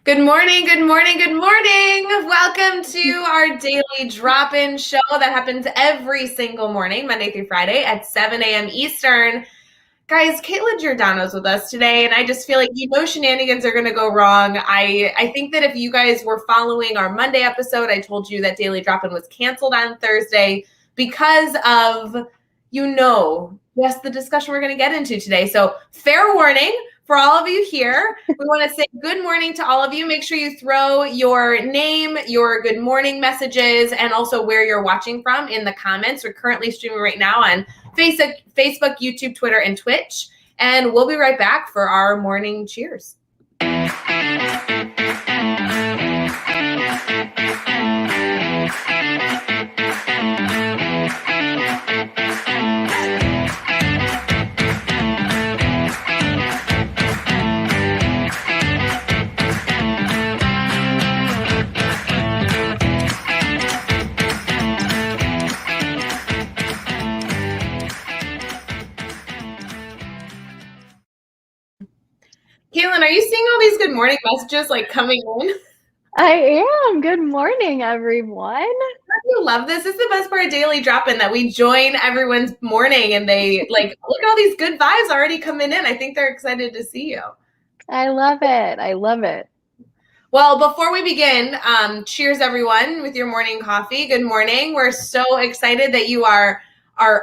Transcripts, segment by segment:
Good morning, good morning, good morning. Welcome to our daily drop-in show that happens every single morning, Monday through Friday at 7 a.m. Eastern. Guys, Caitlin Giordano's with us today, and I just feel like shenanigans are going to go wrong. I think that if you guys were following our Monday episode, I told you that Daily Drop-In was canceled on Thursday because of, yes, the discussion we're going to get into today. So fair warning for all of you here. We want to say good morning to all of you. Make sure you throw your name, your good morning messages, and also where you're watching from in the comments. We're currently streaming right now on Facebook, YouTube, Twitter, and Twitch. And we'll be right back for our morning cheers. Caitlin, are you seeing all these good morning messages like coming in? I am. Good morning, everyone. You love this. This is the best part of Daily Drop-In, that we join everyone's morning and they like, look at all these good vibes already coming in. I think they're excited to see you. I love it. I love it. Well, before we begin, cheers everyone with your morning coffee. Good morning. We're so excited that you are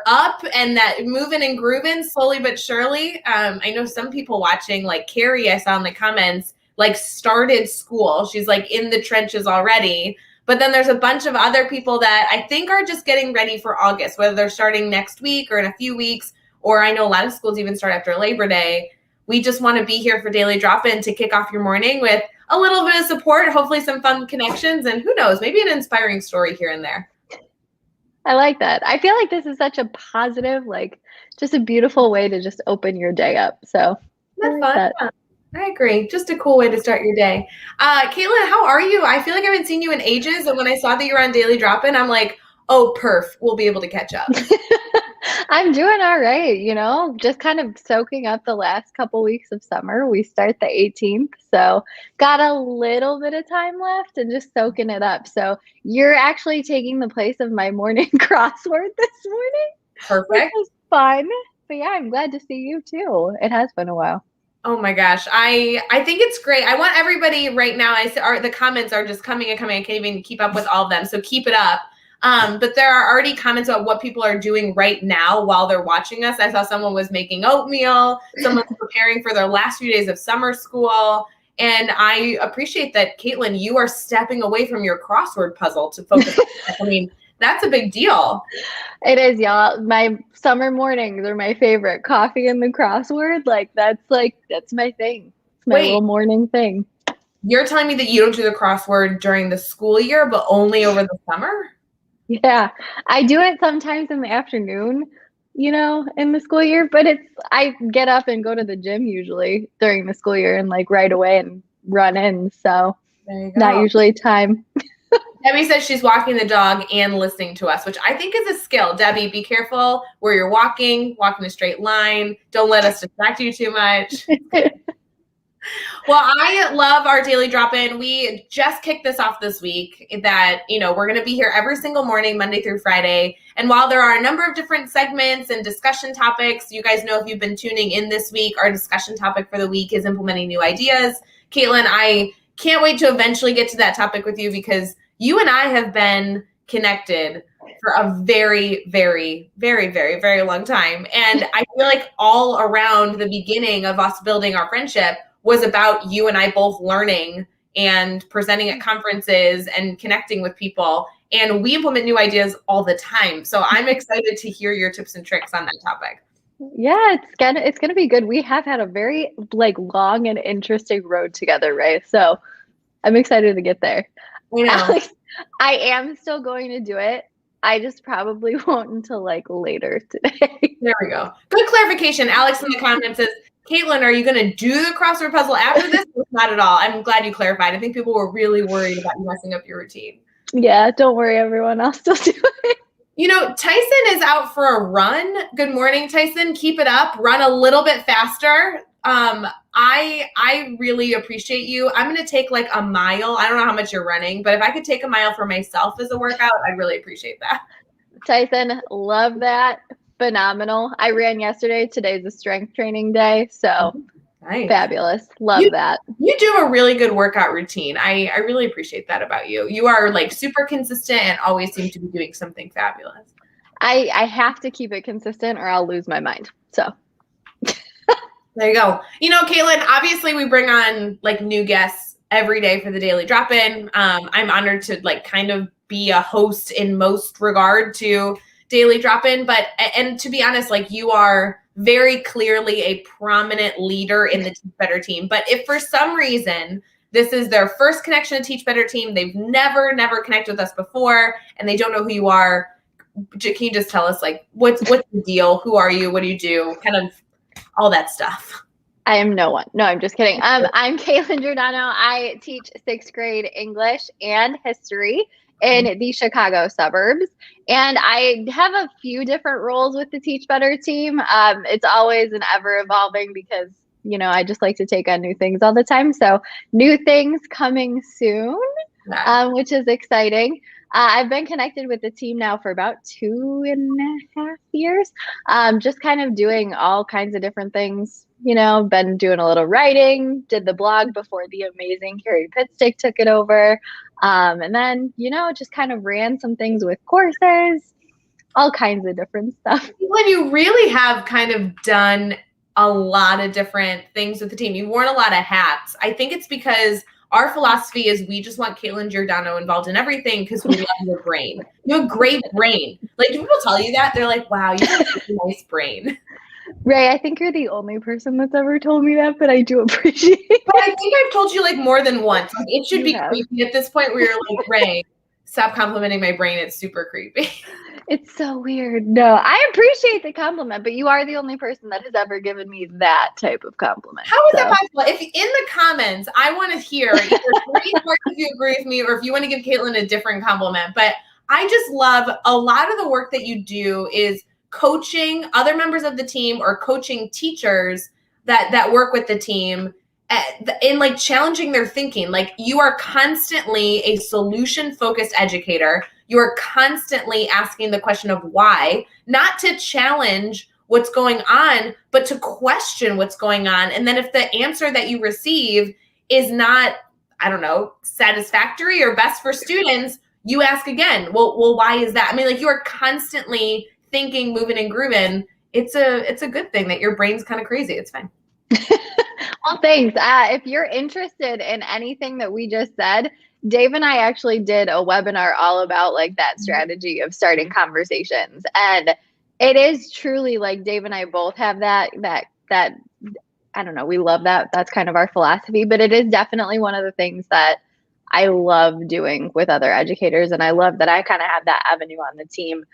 up and that moving and grooving slowly but surely. I know some people watching, like Carrie, I saw in the comments, like started school. She's like in the trenches already. But then there's a bunch of other people that I think are just getting ready for August, whether they're starting next week or in a few weeks, or I know a lot of schools even start after Labor Day. We just want to be here for Daily Drop-In to kick off your morning with a little bit of support, hopefully some fun connections, and who knows, maybe an inspiring story here and there. I like that. I feel like this is such a positive, like just a beautiful way to just open your day up. So that's fun. Yeah, I agree. Just a cool way to start your day. Caitlin, how are you? I feel like I haven't seen you in ages. And when I saw that you're on Daily Drop-In, I'm like, oh, perf, we'll be able to catch up. I'm doing all right, just kind of soaking up the last couple weeks of summer. We start the 18th, so got a little bit of time left and just soaking it up. So you're actually taking the place of my morning crossword this morning. Perfect. Which is fun. But yeah, I'm glad to see you too. It has been a while. Oh my gosh. I think it's great. I want everybody right now, the comments are just coming and coming. I can't even keep up with all of them. So keep it up. But there are already comments about what people are doing right now while they're watching us. I saw someone was making oatmeal, someone's preparing for their last few days of summer school. And I appreciate that, Caitlin, you are stepping away from your crossword puzzle to focus on that. I mean, that's a big deal. It is, y'all. My summer mornings are my favorite. Coffee and the crossword, that's my thing. It's my little morning thing. You're telling me that you don't do the crossword during the school year, but only over the summer? Yeah, I do it sometimes in the afternoon, in the school year, but I get up and go to the gym usually during the school year and like right away and run in. So not usually time. Debbie says she's walking the dog and listening to us, which I think is a skill. Debbie, be careful where you're walking in a straight line. Don't let us distract you too much. Well, I love our Daily Drop-In. We just kicked this off this week that, we're going to be here every single morning, Monday through Friday. And while there are a number of different segments and discussion topics, you guys know if you've been tuning in this week, our discussion topic for the week is implementing new ideas. Caitlin, I can't wait to eventually get to that topic with you because you and I have been connected for a very, very, very, very, very long time. And I feel like all around the beginning of us building our friendship was about you and I both learning and presenting at conferences and connecting with people. And we implement new ideas all the time. So I'm excited to hear your tips and tricks on that topic. Yeah, it's gonna be good. We have had a very long and interesting road together, right? So I'm excited to get there. Alex, I am still going to do it. I just probably won't until later today. There we go. Good clarification. Alex in the comments says, Caitlin, are you going to do the crossword puzzle after this? Not at all. I'm glad you clarified. I think people were really worried about you messing up your routine. Yeah, don't worry, everyone. I'll still do it. Tyson is out for a run. Good morning, Tyson. Keep it up. Run a little bit faster. I really appreciate you. I'm going to take like a mile. I don't know how much you're running, but if I could take a mile for myself as a workout, I'd really appreciate that. Tyson, love that. Phenomenal. I ran yesterday. Today's a strength training day. So nice. Fabulous. Love that. You do a really good workout routine. I really appreciate that about you. You are like super consistent and always seem to be doing something fabulous. I have to keep it consistent or I'll lose my mind. So there you go. You know, Caitlin, obviously we bring on like new guests every day for the Daily Drop-In. I'm honored to like kind of be a host in most regard to Daily Drop-In, and to be honest, like you are very clearly a prominent leader in the Teach Better team. But if for some reason this is their first connection to Teach Better team, they've never connected with us before, and they don't know who you are, can you just tell us like what's the deal? Who are you? What do you do? Kind of all that stuff. I am no one. No, I'm just kidding. I'm Caitlin Giordano. I teach 6th grade English and history in the Chicago suburbs. And I have a few different roles with the Teach Better team. It's always an ever evolving because, you know, I just like to take on new things all the time. So new things coming soon, which is exciting. I've been connected with the team now for about 2.5 years, just kind of doing all kinds of different things. You know, been doing a little writing, did the blog before the amazing Carrie Pitstick took it over. And then, you know, just kind of ran some things with courses, all kinds of different stuff. When you really have kind of done a lot of different things with the team, you've worn a lot of hats. I think it's because our philosophy is we just want Caitlin Giordano involved in everything because we love your brain. You have a great brain. Like, do people tell you that? They're like, wow, you have a nice brain. Ray, I think you're the only person that's ever told me that, but I do appreciate it. But I think I've told you like more than once. Like, it should be creepy at this point where you're like, Ray, stop complimenting my brain. It's super creepy. It's so weird. No, I appreciate the compliment, but you are the only person that has ever given me that type of compliment. How is that possible? If in the comments, I want to hear either if you agree with me or if you want to give Caitlin a different compliment. But I just love a lot of the work that you do is coaching other members of the team or coaching teachers that work with the team in like challenging their thinking. Like you are constantly a solution-focused educator. You are constantly asking the question of why, not to challenge what's going on, but to question what's going on. And then if the answer that you receive is not, I don't know, satisfactory or best for students, you ask again, well, why is that? I mean, like you are constantly thinking, moving and grooving. It's a good thing that your brain's kind of crazy. It's fine. Well, thanks. If you're interested in anything that we just said, Dave and I actually did a webinar all about like that strategy of starting conversations. And it is truly like Dave and I both have that, I don't know, we love that. That's kind of our philosophy, but it is definitely one of the things that I love doing with other educators. And I love that I kind of have that avenue on the team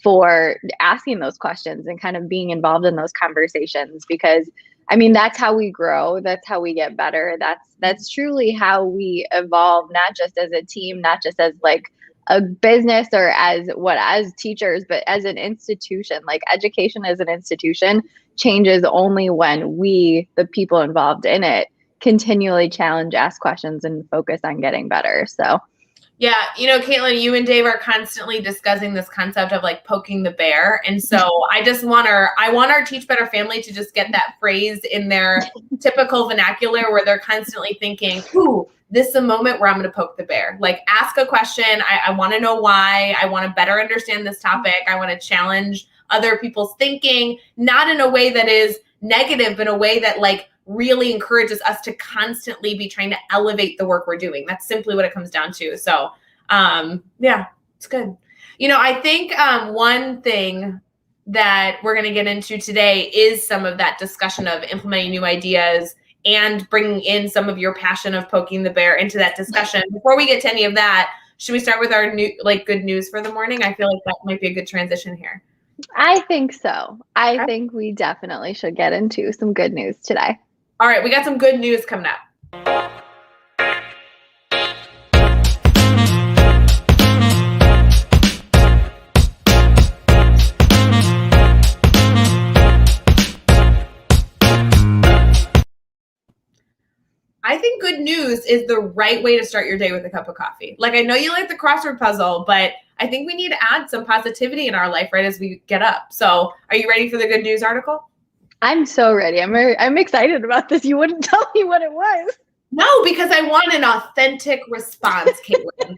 for asking those questions and kind of being involved in those conversations, because I mean, that's how we grow. That's how we get better. That's truly how we evolve, not just as a team, not just as like a business or as teachers, but as an institution. Like education as an institution changes only when we, the people involved in it, continually challenge, ask questions, and focus on getting better. So yeah, you know, Caitlin, you and Dave are constantly discussing this concept of like poking the bear. And so I want our Teach Better family to just get that phrase in their typical vernacular where they're constantly thinking, ooh, this is a moment where I'm going to poke the bear. Like ask a question. I want to know why. I want to better understand this topic. I want to challenge other people's thinking, not in a way that is negative, but in a way that like really encourages us to constantly be trying to elevate the work we're doing. That's simply what it comes down to. So, yeah, it's good. You know, I think one thing that we're going to get into today is some of that discussion of implementing new ideas and bringing in some of your passion of poking the bear into that discussion. Before we get to any of that, should we start with our new, like, good news for the morning? I feel like that might be a good transition here. I think so. I think we definitely should get into some good news today. All right, we got some good news coming up. I think good news is the right way to start your day with a cup of coffee. Like, I know you like the crossword puzzle, but I think we need to add some positivity in our life right as we get up. So are you ready for the good news article? I'm so ready. I'm excited about this. You wouldn't tell me what it was. No, because I want an authentic response, Caitlin.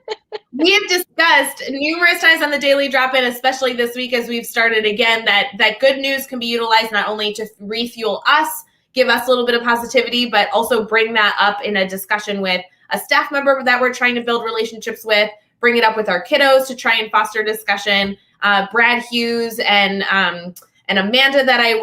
We have discussed numerous times on the Daily Drop-In, especially this week as we've started again, that good news can be utilized not only to refuel us, give us a little bit of positivity, but also bring that up in a discussion with a staff member that we're trying to build relationships with, bring it up with our kiddos to try and foster discussion. Brad Hughes and Amanda that I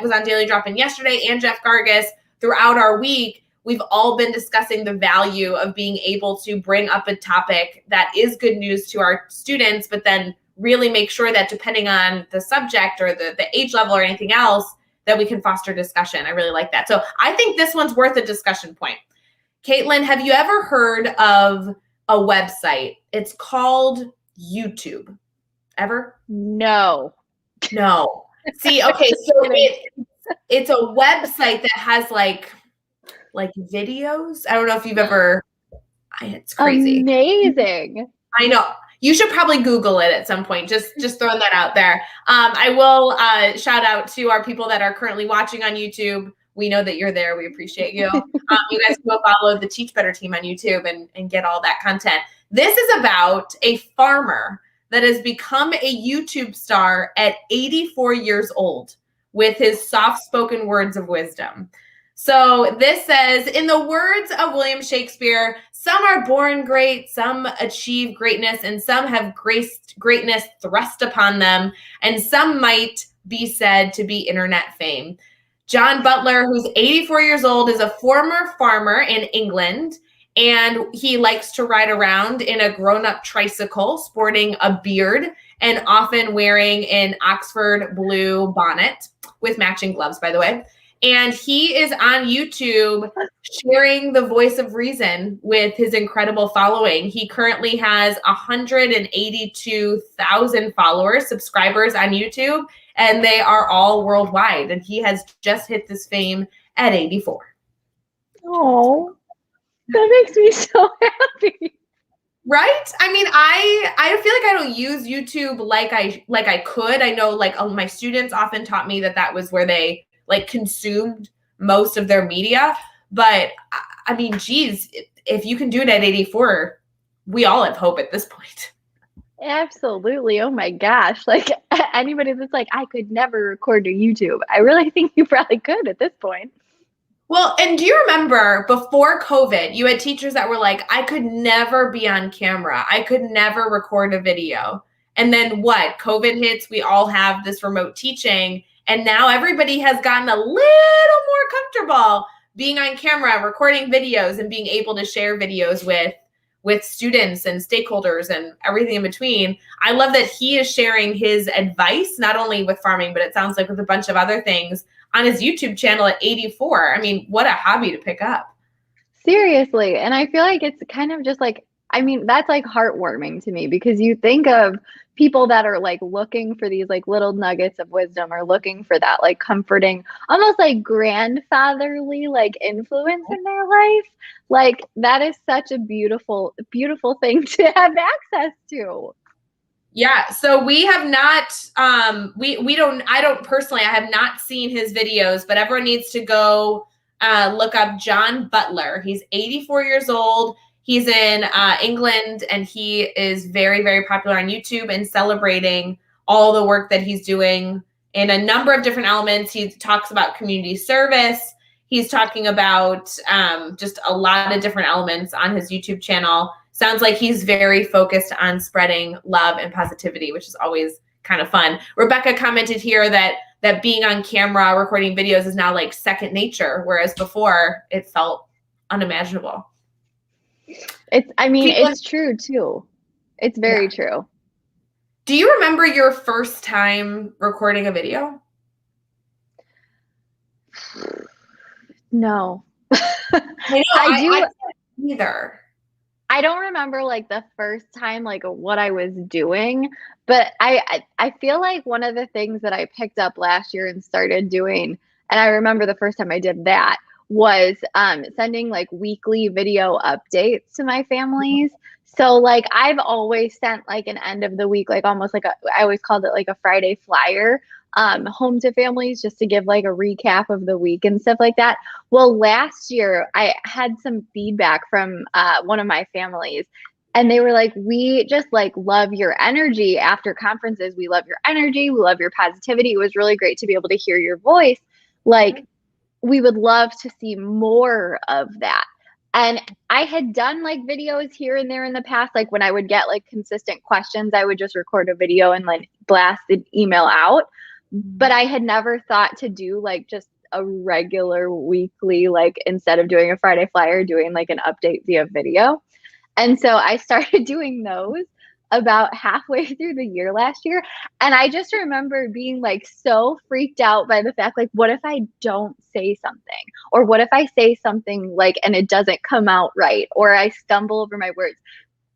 was on Daily Drop-In yesterday, and Jeff Gargas throughout our week, we've all been discussing the value of being able to bring up a topic that is good news to our students, but then really make sure that depending on the subject or the age level or anything else, that we can foster discussion. I really like that. So I think this one's worth a discussion point. Caitlin, have you ever heard of a website? It's called YouTube. Ever? No. See, okay, so it's a website that has like videos. I don't know if you've ever, it's crazy. Amazing. I know. You should probably Google it at some point. Just throwing that out there. I will shout out to our people that are currently watching on YouTube. We know that you're there. We appreciate you. You guys can go follow the Teach Better team on YouTube and get all that content. This is about a farmer that has become a YouTube star at 84 years old with his soft-spoken words of wisdom. So this says, in the words of William Shakespeare, some are born great, some achieve greatness, and some have greatness thrust upon them, and some might be said to be internet fame. John Butler, who's 84 years old, is a former farmer in England, and he likes to ride around in a grown-up tricycle, sporting a beard, and often wearing an Oxford blue bonnet with matching gloves, by the way. And he is on YouTube sharing the voice of reason with his incredible following. He currently has 182,000 followers, subscribers on YouTube, and they are all worldwide. And he has just hit this fame at 84. Oh, that makes me so happy. Right? I mean, I feel like I don't use YouTube like I could. I know like my students often taught me that was where they consumed most of their media. But I mean, geez, if you can do it at 84, we all have hope at this point. Absolutely. Oh my gosh. Like anybody that's like, I could never record to YouTube. I really think you probably could at this point. Well, and do you remember before COVID, you had teachers that were like, I could never be on camera. I could never record a video. And then what? COVID hits, we all have this remote teaching. And now everybody has gotten a little more comfortable being on camera, recording videos, and being able to share videos with students and stakeholders and everything in between. I love that he is sharing his advice, not only with farming, but it sounds like with a bunch of other things on his YouTube channel at 84. I mean, what a hobby to pick up. Seriously. And I feel like it's kind of just like, I mean, that's like heartwarming to me because you think of people that are like looking for these like little nuggets of wisdom or looking for that like comforting, almost like grandfatherly like influence in their life. Like that is such a beautiful, beautiful thing to have access to. Yeah, so we have not, I have not seen his videos, but everyone needs to go look up John Butler. He's 84 years old. He's in England, and he is very, very popular on YouTube and celebrating all the work that he's doing in a number of different elements. He talks about community service. He's talking about just a lot of different elements on his YouTube channel. Sounds like he's very focused on spreading love and positivity, which is always kind of fun. Rebecca commented here that being on camera, recording videos is now like second nature, whereas before it felt unimaginable. It's true too. It's very true. Do you remember your first time recording a video? No. I can't either. I don't remember like the first time like what I was doing, but I feel like one of the things that I picked up last year and started doing, and I remember the first time I did that was sending like weekly video updates to my families. So like I've always sent like an end of the week, like almost like I always called it like a Friday flyer home to families just to give like a recap of the week and stuff like that. Well, last year I had some feedback from one of my families, and they were like, we just like love your energy after conferences. We love your energy. We love your positivity. It was really great to be able to hear your voice. Like, we would love to see more of that. And I had done like videos here and there in the past. Like when I would get like consistent questions, I would just record a video and like blast an email out. But I had never thought to do like just a regular weekly, like instead of doing a Friday flyer, doing like an update via video. And so I started doing those about halfway through the year last year. And I just remember being like so freaked out by the fact, like, what if I don't say something? Or what if I say something like, and it doesn't come out right? Or I stumble over my words.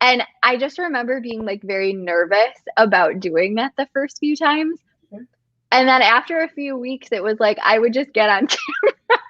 And I just remember being like very nervous about doing that the first few times. And then after a few weeks, it was like, I would just get on camera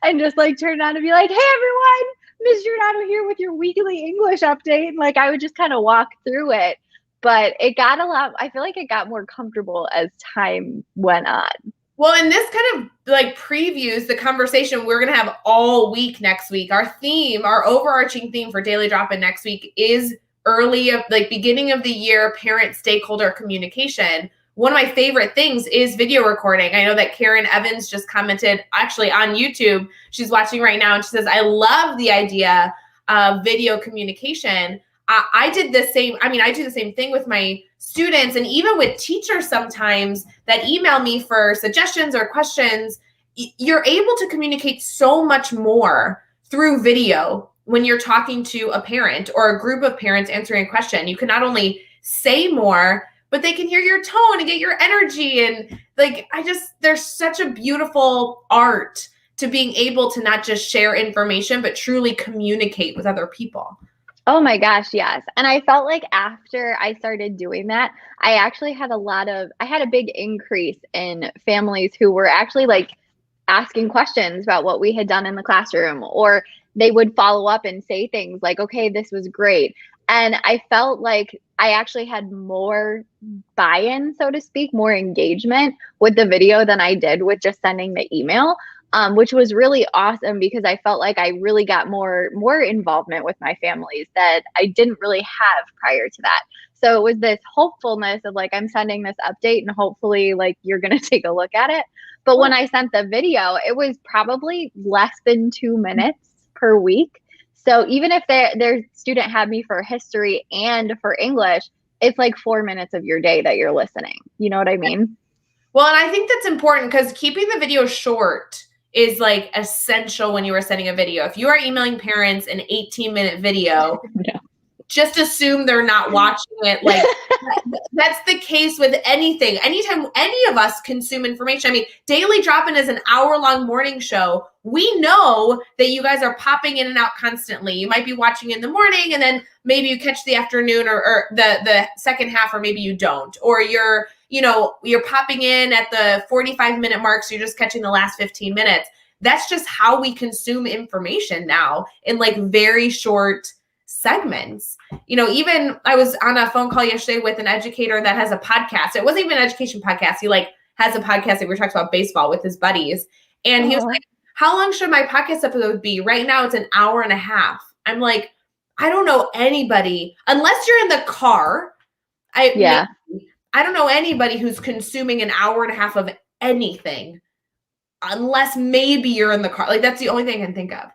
and just like turn on and be like, hey, everyone, Ms. Giordano here with your weekly English update. And like, I would just kind of walk through it, but it got I feel like it got more comfortable as time went on. Well, and this kind of like previews the conversation we're going to have all week next week. Our theme, our overarching theme for Daily Drop-In next week is beginning of the year parent stakeholder communication. One of my favorite things is video recording. I know that Karen Evans just commented actually on YouTube. She's watching right now and she says, I love the idea of video communication. I did the same. I mean, I do the same thing with my students and even with teachers sometimes that email me for suggestions or questions. You're able to communicate so much more through video when you're talking to a parent or a group of parents answering a question. You can not only say more, but they can hear your tone and get your energy. And like, there's such a beautiful art to being able to not just share information, but truly communicate with other people. Oh my gosh, yes. And I felt like after I started doing that, I actually had I had a big increase in families who were actually like asking questions about what we had done in the classroom, or they would follow up and say things like, okay, this was great. And I felt like I actually had more buy-in, so to speak, more engagement with the video than I did with just sending the email, which was really awesome because I felt like I really got more involvement with my families that I didn't really have prior to that. So it was this hopefulness of like, I'm sending this update and hopefully like you're going to take a look at it. But when I sent the video, it was probably less than 2 minutes per week. So even if their student had me for history and for English, it's like 4 minutes of your day that you're listening. You know what I mean? Well, and I think that's important because keeping the video short is like essential when you are sending a video. If you are emailing parents an 18-minute video, No. Just assume they're not watching it. Like that's the case with anything. Anytime any of us consume information. I mean, Daily Drop-In is an hour-long morning show. We know that you guys are popping in and out constantly. You might be watching in the morning and then maybe you catch the afternoon or the second half, or maybe you don't. Or you're popping in at the 45-minute mark, so you're just catching the last 15 minutes. That's just how we consume information now in like very short segments. Even I was on a phone call yesterday with an educator that has a podcast. It wasn't even an education podcast. He like has a podcast that we were talking about baseball with his buddies. And he was like, how long should my podcast episode be? Right now it's an hour and a half. I'm like, I don't know anybody, unless you're in the car. I don't know anybody who's consuming an hour and a half of anything, unless maybe you're in the car. Like that's the only thing I can think of.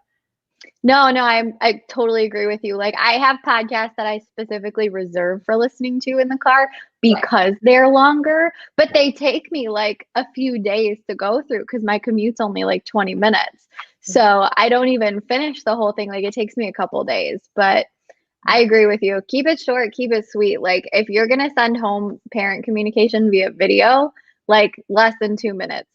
No, I totally agree with you. Like I have podcasts that I specifically reserve for listening to in the car because they're longer, but they take me like a few days to go through because my commute's only like 20 minutes. So I don't even finish the whole thing. Like it takes me a couple days, but I agree with you. Keep it short, keep it sweet. Like if you're going to send home parent communication via video, like less than 2 minutes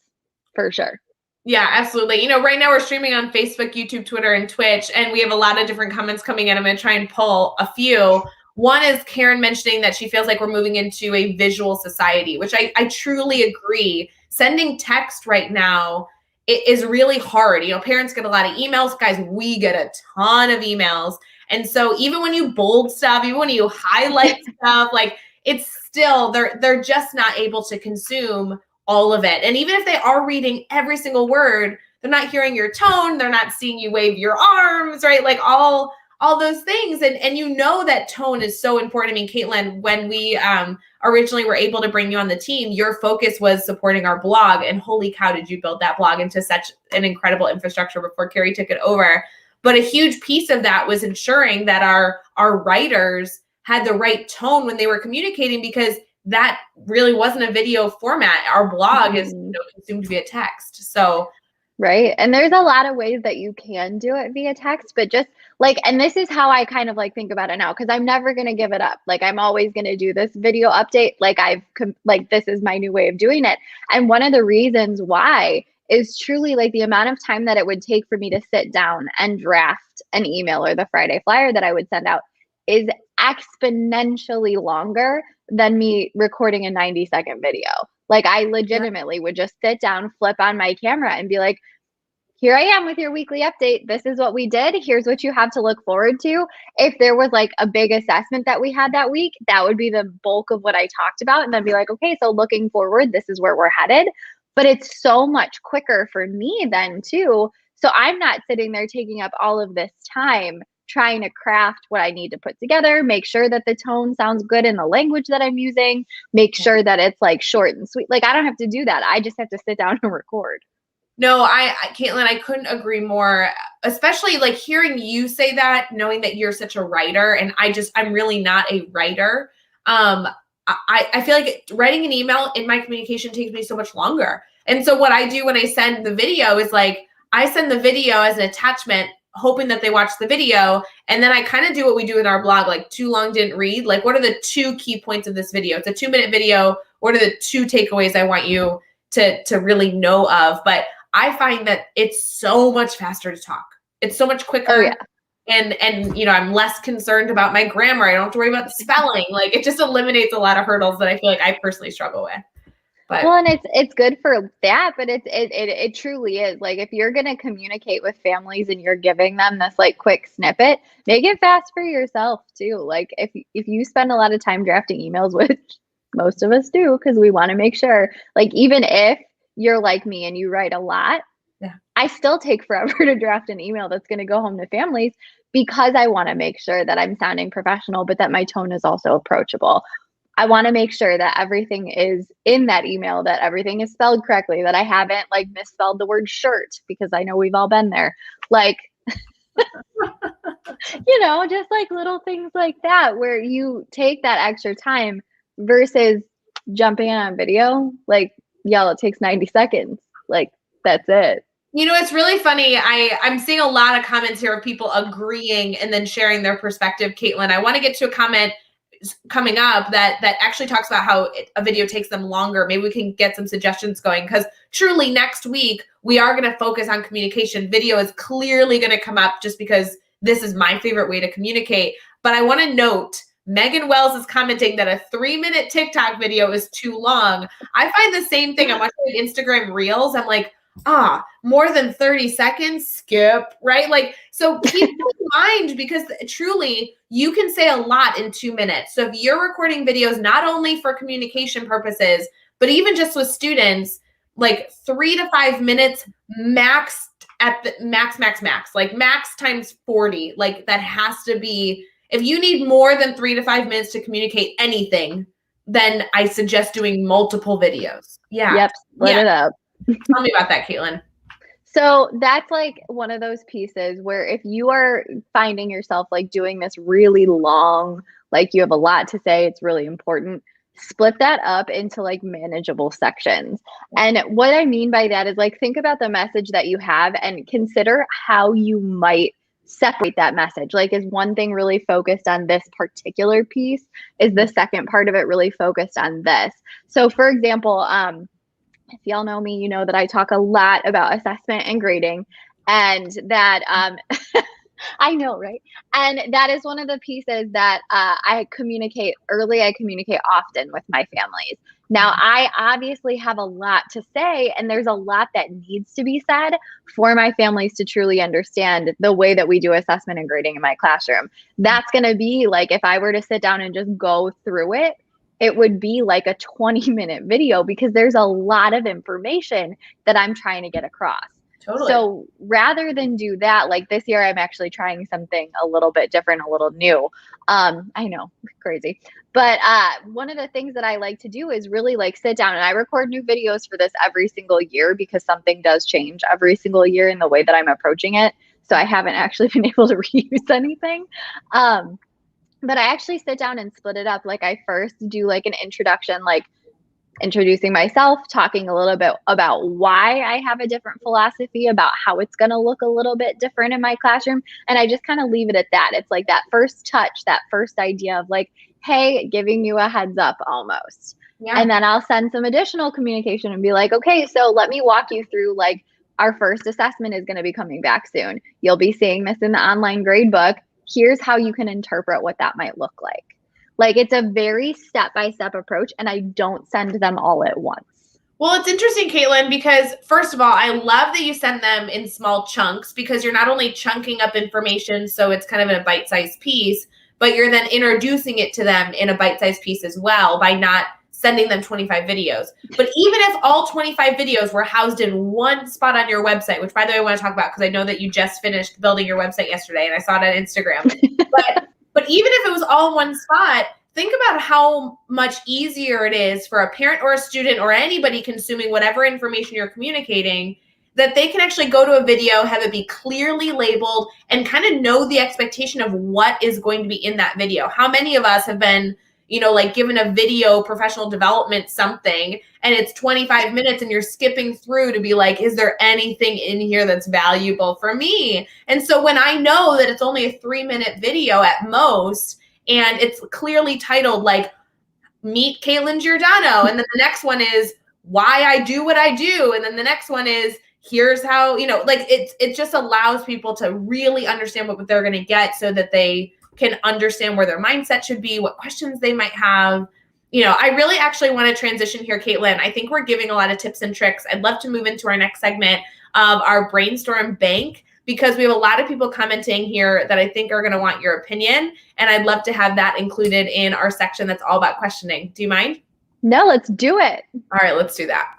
for sure. Yeah, absolutely. Right now we're streaming on Facebook, YouTube, Twitter, and Twitch, and we have a lot of different comments coming in. I'm going to try and pull a few. One is Karen mentioning that she feels like we're moving into a visual society, which I truly agree. Sending text right now it is really hard. You know, parents get a lot of emails. Guys, we get a ton of emails. And so even when you bold stuff, even when you highlight stuff, like it's still, they're just not able to consume all of it. And even if they are reading every single word, they're not hearing your tone. They're not seeing you wave your arms, right? Like all those things. And you know that tone is so important. I mean, Caitlin, when we originally were able to bring you on the team, your focus was supporting our blog. And holy cow, did you build that blog into such an incredible infrastructure before Carrie took it over. But a huge piece of that was ensuring that our writers had the right tone when they were communicating, because that really wasn't a video format. Our blog is consumed via text. So right. And there's a lot of ways that you can do it via text, but just like, and this is how I kind of like think about it now, because I'm never going to give it up. Like I'm always going to do this video update. Like this is my new way of doing it. And one of the reasons why is truly like the amount of time that it would take for me to sit down and draft an email or the Friday flyer that I would send out is exponentially longer than me recording a 90-second video. Like I legitimately would just sit down, flip on my camera and be like, here I am with your weekly update. This is what we did. Here's what you have to look forward to. If there was like a big assessment that we had that week, that would be the bulk of what I talked about. And then be like, okay, so looking forward, this is where we're headed. But it's so much quicker for me then too. So I'm not sitting there taking up all of this time trying to craft what I need to put together, make sure that the tone sounds good in the language that I'm using, make sure that it's like short and sweet. Like I don't have to do that. I just have to sit down and record. No, Caitlin, I couldn't agree more, especially like hearing you say that, knowing that you're such a writer, and I'm really not a writer. I feel like writing an email in my communication takes me so much longer. And so what I do when I send the video is like, I send the video as an attachment, hoping that they watch the video. And then I kind of do what we do in our blog, like too long didn't read. Like, what are the 2 key points of this video? It's a 2-minute video. What are the 2 takeaways I want you to really know of? But I find that it's so much faster to talk. It's so much quicker. Oh, yeah. And you know, I'm less concerned about my grammar. I don't have to worry about the spelling. Like it just eliminates a lot of hurdles that I feel like I personally struggle with. But well, and it's good for that, but it truly is. Like if you're gonna communicate with families and you're giving them this like quick snippet, make it fast for yourself too. Like if you spend a lot of time drafting emails, which most of us do, because we want to make sure, like even if you're like me and you write a lot, I still take forever to draft an email that's going to go home to families, because I want to make sure that I'm sounding professional, but that my tone is also approachable. I want to make sure that everything is in that email, that everything is spelled correctly, that I haven't like misspelled the word shirt, because I know we've all been there. Like, you know, just like little things like that, where you take that extra time versus jumping on video. Like, yeah, it takes 90 seconds. Like, that's it. You know, it's really funny. I'm seeing a lot of comments here of people agreeing and then sharing their perspective. Caitlin, I want to get to a comment coming up that actually talks about how a video takes them longer. Maybe we can get some suggestions going, because truly next week we are going to focus on communication. Video is clearly going to come up just because this is my favorite way to communicate. But I want to note, Megan Wells is commenting that a 3-minute TikTok video is too long. I find the same thing. I'm watching Instagram Reels. I'm like, more than 30 seconds, skip, right? Like, so keep that in mind, because truly you can say a lot in 2 minutes. So if you're recording videos, not only for communication purposes, but even just with students, like 3 to 5 minutes max at the max, like max times 40, like that has to be, if you need more than 3 to 5 minutes to communicate anything, then I suggest doing multiple videos. Yeah. Yep. Split it up. Tell me about that, Caitlin. So that's like one of those pieces where if you are finding yourself like doing this really long, like you have a lot to say, it's really important, split that up into like manageable sections. And what I mean by that is like, think about the message that you have and consider how you might separate that message. Like, is one thing really focused on this particular piece? Is the second part of it really focused on this? So for example, if y'all know me, you know that I talk a lot about assessment and grading, and that I know, right? And that is one of the pieces that I communicate early, I communicate often with my families. Now, I obviously have a lot to say, and there's a lot that needs to be said for my families to truly understand the way that we do assessment and grading in my classroom. That's going to be like if I were to sit down and just go through it, it would be like a 20-minute video because there's a lot of information that I'm trying to get across. Totally. So rather than do that, like this year, I'm actually trying something a little bit different, a little new. I know, crazy. But one of the things that I like to do is really like sit down and I record new videos for this every single year because something does change every single year in the way that I'm approaching it. So I haven't actually been able to reuse anything. But I actually sit down and split it up. Like I first do like an introduction, like introducing myself, talking a little bit about why I have a different philosophy about how it's going to look a little bit different in my classroom. And I just kind of leave it at that. It's like that first touch, that first idea of like, hey, giving you a heads up almost. Yeah. And then I'll send some additional communication and be like, okay, so let me walk you through like our first assessment is going to be coming back soon. You'll be seeing this in the online grade book. Here's how you can interpret what that might look like. Like it's a very step-by-step approach and I don't send them all at once. Well, it's interesting, Caitlin, because first of all, I love that you send them in small chunks because you're not only chunking up information so it's kind of in a bite-sized piece, but you're then introducing it to them in a bite-sized piece as well by not sending them 25 videos. But even if all 25 videos were housed in one spot on your website, which by the way, I want to talk about because I know that you just finished building your website yesterday and I saw it on Instagram. But even if it was all in one spot, think about how much easier it is for a parent or a student or anybody consuming whatever information you're communicating, that they can actually go to a video, have it be clearly labeled, and kind of know the expectation of what is going to be in that video. How many of us have been, like given a video professional development something, and it's 25 minutes and you're skipping through to be like, is there anything in here that's valuable for me? And so when I know that it's only a 3-minute video at most, and it's clearly titled like, meet Caitlin Giordano, and then the next one is why I do what I do, and then the next one is here's how, like it just allows people to really understand what they're going to get so that they can understand where their mindset should be, what questions they might have. I really actually want to transition here, Caitlin. I think we're giving a lot of tips and tricks. I'd love to move into our next segment of our Brainstorm Bank because we have a lot of people commenting here that I think are going to want your opinion. And I'd love to have that included in our section that's all about questioning. Do you mind? No, let's do it. All right, let's do that.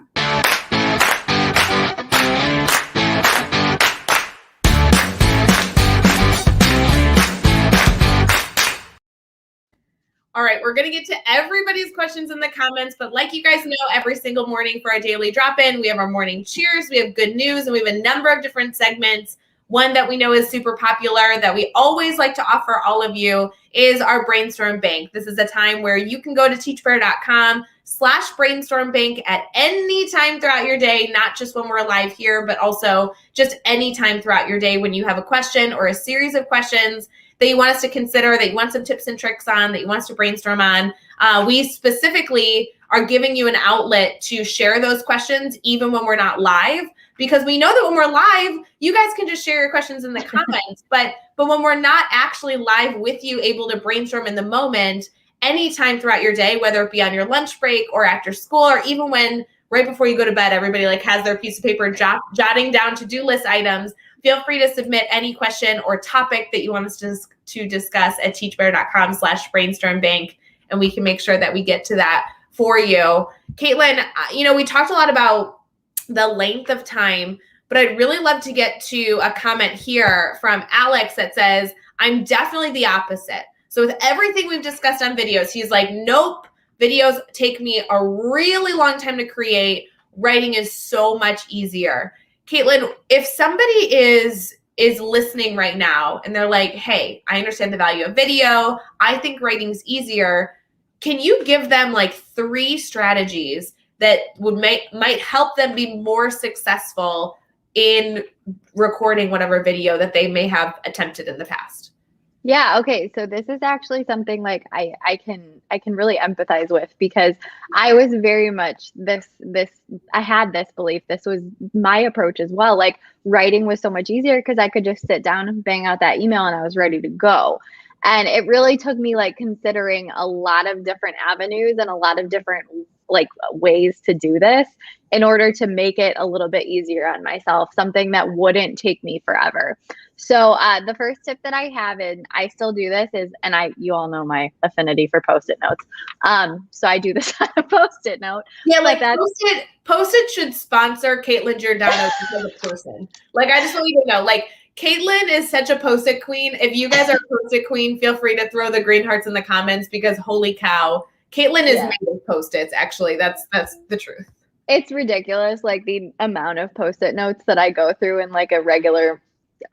All right, we're going to get to everybody's questions in the comments, but like you guys know, every single morning for our daily drop-in, we have our morning cheers, we have good news, and we have a number of different segments. One that we know is super popular that we always like to offer all of you is our Brainstorm Bank. This is a time where you can go to teachbear.com/Brainstorm Bank at any time throughout your day, not just when we're live here, but also just any time throughout your day when you have a question or a series of questions that you want us to consider, that you want some tips and tricks on, that you want us to brainstorm on. We specifically are giving you an outlet to share those questions even when we're not live, because we know that when we're live, you guys can just share your questions in the comments. But when we're not actually live with you, able to brainstorm in the moment, anytime throughout your day, whether it be on your lunch break or after school, or even when right before you go to bed, everybody like has their piece of paper jotting down to-do list items, feel free to submit any question or topic that you want us to discuss at teachbear.com/Brainstorm Bank, and we can make sure that we get to that for you. Caitlin, we talked a lot about the length of time, but I'd really love to get to a comment here from Alex that says, I'm definitely the opposite. So with everything we've discussed on videos, he's like, nope, videos take me a really long time to create. Writing is so much easier. Caitlin, if somebody is listening right now and they're like, hey, I understand the value of video, I think writing's easier, can you give them like 3 strategies that might help them be more successful in recording whatever video that they may have attempted in the past? Yeah, okay. So this is actually something like I can really empathize with because I was very much this I had this belief. This was my approach as well. Like writing was so much easier because I could just sit down and bang out that email and I was ready to go. And it really took me like considering a lot of different avenues and a lot of different like ways to do this in order to make it a little bit easier on myself, something that wouldn't take me forever. So the first tip that I have, and I still do this, is, and you all know my affinity for Post-it notes. So I do this on a Post-it note. Yeah, But like that's Post-it should sponsor Caitlin Giordano as a person. Like, I just want you to know, like, Caitlin is such a Post-it queen. If you guys are a Post-it queen, feel free to throw the green hearts in the comments because holy cow, Caitlin is yeah. made of Post-its. Actually, that's the truth. It's ridiculous, like the amount of Post-it notes that I go through in like a regular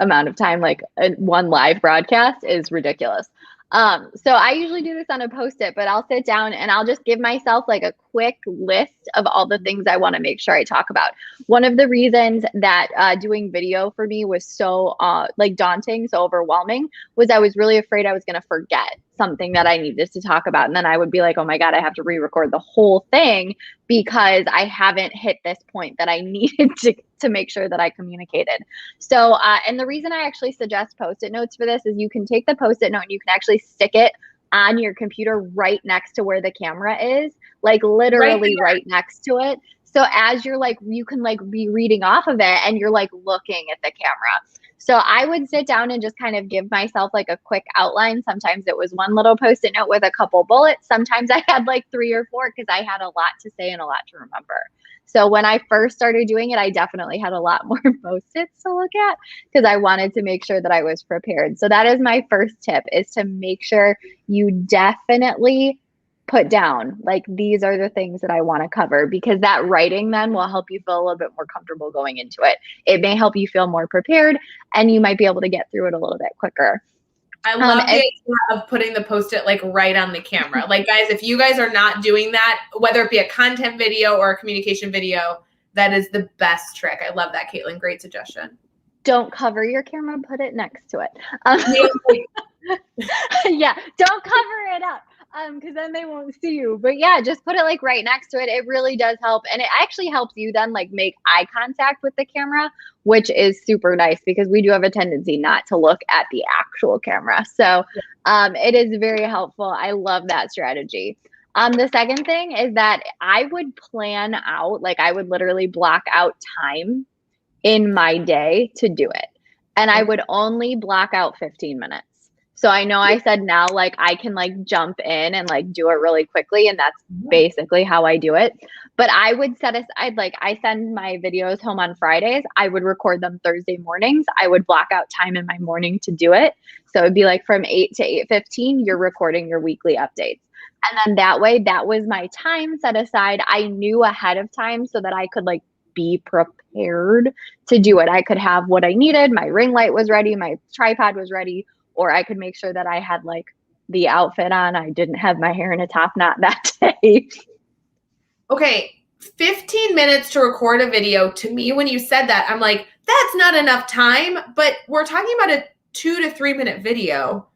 amount of time, like one live broadcast is ridiculous. So I usually do this on a Post-it, but I'll sit down and I'll just give myself like a quick list of all the things I want to make sure I talk about. One of the reasons that doing video for me was so like daunting, so overwhelming, was I was really afraid I was going to forget something that I needed to talk about. And then I would be like, oh my God, I have to re-record the whole thing because I haven't hit this point that I needed to make sure that I communicated. So, and the reason I actually suggest Post-it notes for this is you can take the Post-it note and you can actually stick it on your computer right next to where the camera is, like literally right next to it. So as you're like, you can like be reading off of it and you're like looking at the camera. So I would sit down and just kind of give myself like a quick outline. Sometimes it was one little Post-it note with a couple bullets. Sometimes I had like 3 or 4 because I had a lot to say and a lot to remember. So when I first started doing it, I definitely had a lot more Post-its to look at because I wanted to make sure that I was prepared. So that is my first tip, is to make sure you definitely put down like these are the things that I want to cover, because that writing then will help you feel a little bit more comfortable going into it. It may help you feel more prepared and you might be able to get through it a little bit quicker. I love the idea of putting the Post-it like right on the camera. Like, guys, if you guys are not doing that, whether it be a content video or a communication video, that is the best trick. I love that, Caitlin. Great suggestion. Don't cover your camera, put it next to it. Yeah, don't cover it up because then they won't see you. But yeah, just put it like right next to it. It really does help. And it actually helps you then like make eye contact with the camera, which is super nice because we do have a tendency not to look at the actual camera. So it is very helpful. I love that strategy. The second thing is that I would plan out, like I would literally block out time in my day to do it. And I would only block out 15 minutes. So I know I said now, like I can like jump in and like do it really quickly. And that's basically how I do it. But I would set aside, like I send my videos home on Fridays. I would record them Thursday mornings. I would block out time in my morning to do it. So it'd be like from 8 to 8:15, you're recording your weekly updates. And then that way, that was my time set aside. I knew ahead of time so that I could like be prepared to do it. I could have what I needed. My ring light was ready. My tripod was ready. Or I could make sure that I had like the outfit on. I didn't have my hair in a top knot that day. Okay, 15 minutes to record a video. To me, when you said that, I'm like, that's not enough time. But we're talking about a 2 to 3 minute video.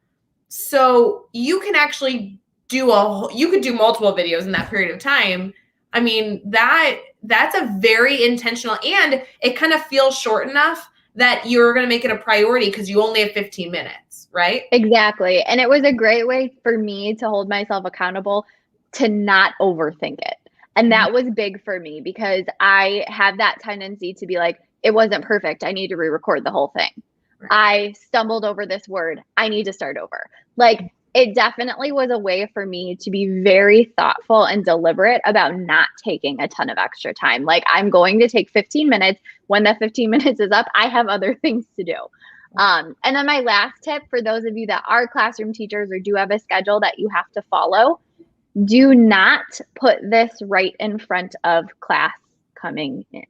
So you can actually you could do multiple videos in that period of time. I mean, that's a very intentional, and it kind of feels short enough that you're going to make it a priority because you only have 15 minutes, right? Exactly. And it was a great way for me to hold myself accountable to not overthink it. And that was big for me because I have that tendency to be like, it wasn't perfect. I need to re-record the whole thing. Right. I stumbled over this word. I need to start over. Like, it definitely was a way for me to be very thoughtful and deliberate about not taking a ton of extra time. Like, I'm going to take 15 minutes. When the 15 minutes is up, I have other things to do. And then my last tip for those of you that are classroom teachers or do have a schedule that you have to follow, do not put this right in front of class coming in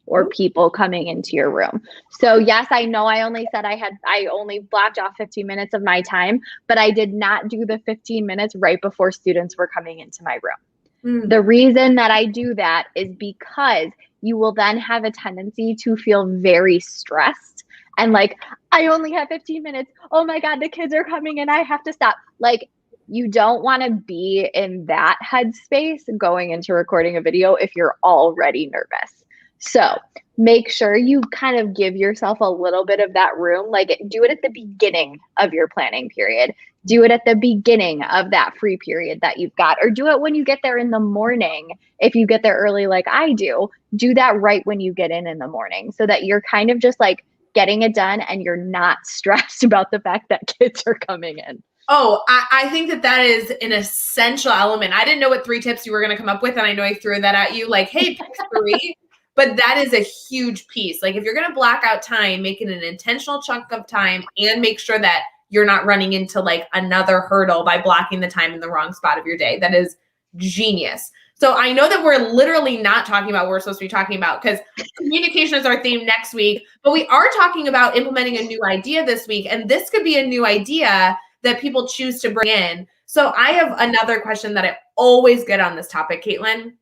or people coming into your room. So yes, I know I only said I only blocked off 15 minutes of my time, but I did not do the 15 minutes right before students were coming into my room. The reason that I do that is because you will then have a tendency to feel very stressed and like, I only have 15 minutes. Oh my God, the kids are coming and I have to stop. Like, you don't want to be in that headspace going into recording a video if you're already nervous. So make sure you kind of give yourself a little bit of that room. Like, do it at the beginning of your planning period. Do it at the beginning of that free period that you've got, or do it when you get there in the morning. If you get there early, like I do that right when you get in the morning, so that you're kind of just like getting it done and you're not stressed about the fact that kids are coming in. Oh, I think that is an essential element. I didn't know what 3 tips you were going to come up with, and I know I threw that at you like, hey, pick 3. But that is a huge piece. Like, if you're going to block out time, make it an intentional chunk of time, and make sure that you're not running into like another hurdle by blocking the time in the wrong spot of your day. That is genius. So I know that we're literally not talking about what we're supposed to be talking about, because communication is our theme next week, but we are talking about implementing a new idea this week. And this could be a new idea that people choose to bring in. So I have another question that I always get on this topic, Caitlin.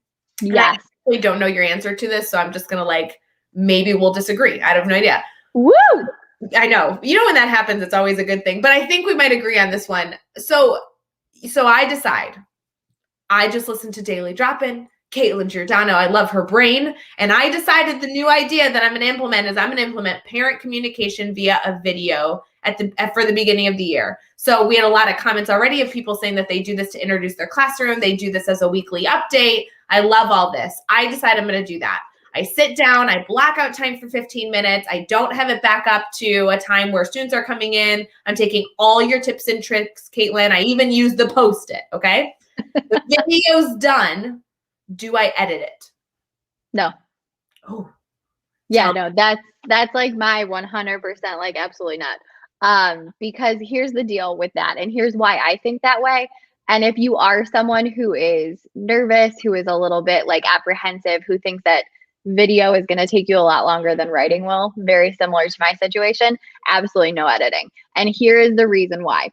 Yes. I don't know your answer to this, so I'm just gonna like, maybe we'll disagree. I have no idea. Woo! I know. You know, when that happens, it's always a good thing. But I think we might agree on this one. So I decide. I just listened to Daily Drop-In, Caitlin Giordano. I love her brain. And I decided the new idea that I'm going to implement is I'm going to implement parent communication via a video for the beginning of the year. So we had a lot of comments already of people saying that they do this to introduce their classroom. They do this as a weekly update. I love all this. I decide I'm going to do that. I sit down, I block out time for 15 minutes. I don't have it back up to a time where students are coming in. I'm taking all your tips and tricks, Caitlin. I even use the Post-it, okay? The video's done. Do I edit it? No. Oh. Yeah, no, that's like my 100%, like, absolutely not. Because here's the deal with that, and here's why I think that way. And if you are someone who is nervous, who is a little bit like apprehensive, who thinks that video is going to take you a lot longer than writing will, very similar to my situation, absolutely no editing. And here is the reason why.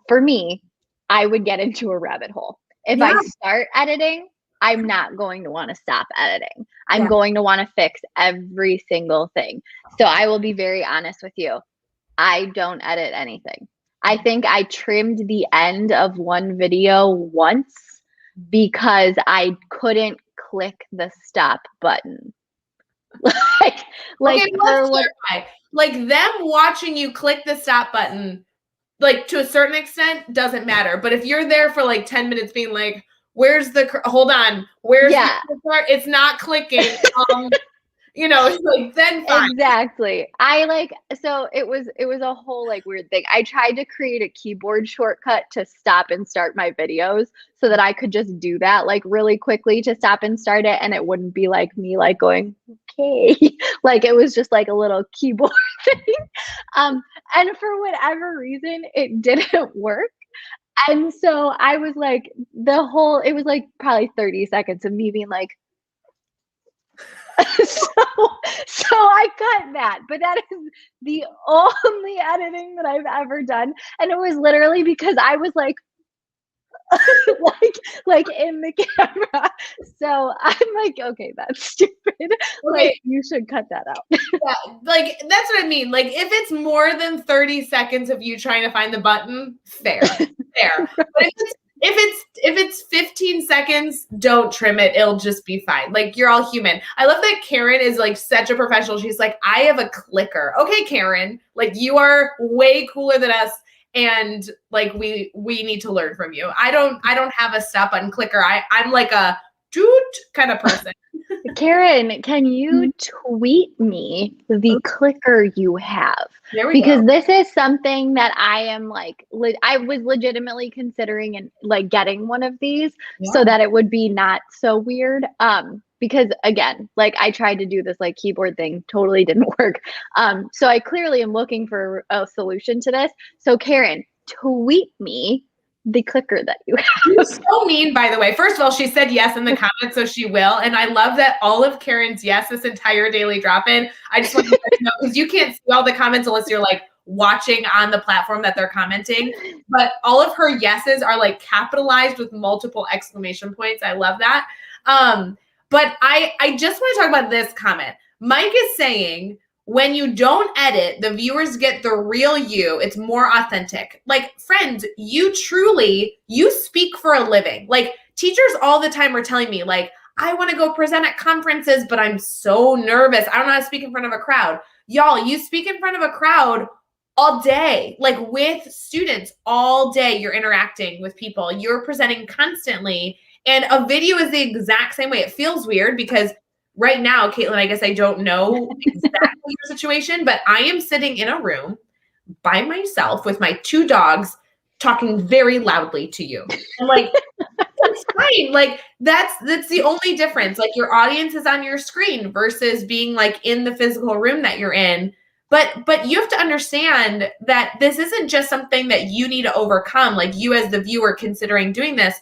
For me, I would get into a rabbit hole. If I start editing, I'm not going to want to stop editing. I'm going to want to fix every single thing. So I will be very honest with you. I don't edit anything. I think I trimmed the end of one video once because I couldn't click the stop button. Okay, let's clarify. Like, them watching you click the stop button, like, to a certain extent, doesn't matter. But if you're there for like 10 minutes being like, where's the, hold on, where's the part? It's not clicking. You know, it's like, then fine. Exactly. So it was a whole like weird thing. I tried to create a keyboard shortcut to stop and start my videos so that I could just do that like really quickly to stop and start it. And it wouldn't be like me like going, okay, like it was just like a little keyboard thing. And for whatever reason, it didn't work. And so I was like, it was like probably 30 seconds of me being like, so I cut that, but that is the only editing that I've ever done. And it was literally because I was like, like in the camera. So I'm like, okay, that's stupid. Okay. Like, you should cut that out. Yeah, like, that's what I mean. Like, if it's more than 30 seconds of you trying to find the button, fair. But if it's 15 seconds, don't trim it. It'll just be fine. Like, you're all human. I love that Karen is like such a professional. She's like, I have a clicker. Okay, Karen, like, you are way cooler than us. And like, we need to learn from you. I don't have a stop button clicker. I'm like a doot kind of person. Karen, can you tweet me the clicker you have? Because this is something that I am like, I was legitimately considering and like getting one of these so that it would be not so weird. Because again, like, I tried to do this like keyboard thing, totally didn't work. So I clearly am looking for a solution to this. So Karen, tweet me the clicker that you have. You're so mean, by the way. First of all, she said yes in the comments, so she will. And I love that all of Karen's yes this entire daily drop-in. I just want you guys to know, because you can't see all the comments unless you're like watching on the platform that they're commenting. But all of her yeses are like capitalized with multiple exclamation points. I love that. But I just want to talk about this comment. Mike is saying, when you don't edit, the viewers get the real you. It's more authentic. Like, friends, you speak for a living. Like, teachers all the time are telling me, like, I want to go present at conferences, but I'm so nervous. I don't know how to speak in front of a crowd. Y'all, you speak in front of a crowd all day, like with students all day. You're interacting with people. You're presenting constantly. And a video is the exact same way. It feels weird because right now, Caitlin, I guess I don't know exactly your situation, but I am sitting in a room by myself with my 2 dogs talking very loudly to you. And like, it's fine. Like that's the only difference. Like your audience is on your screen versus being like in the physical room that you're in. But you have to understand that this isn't just something that you need to overcome. Like you as the viewer considering doing this,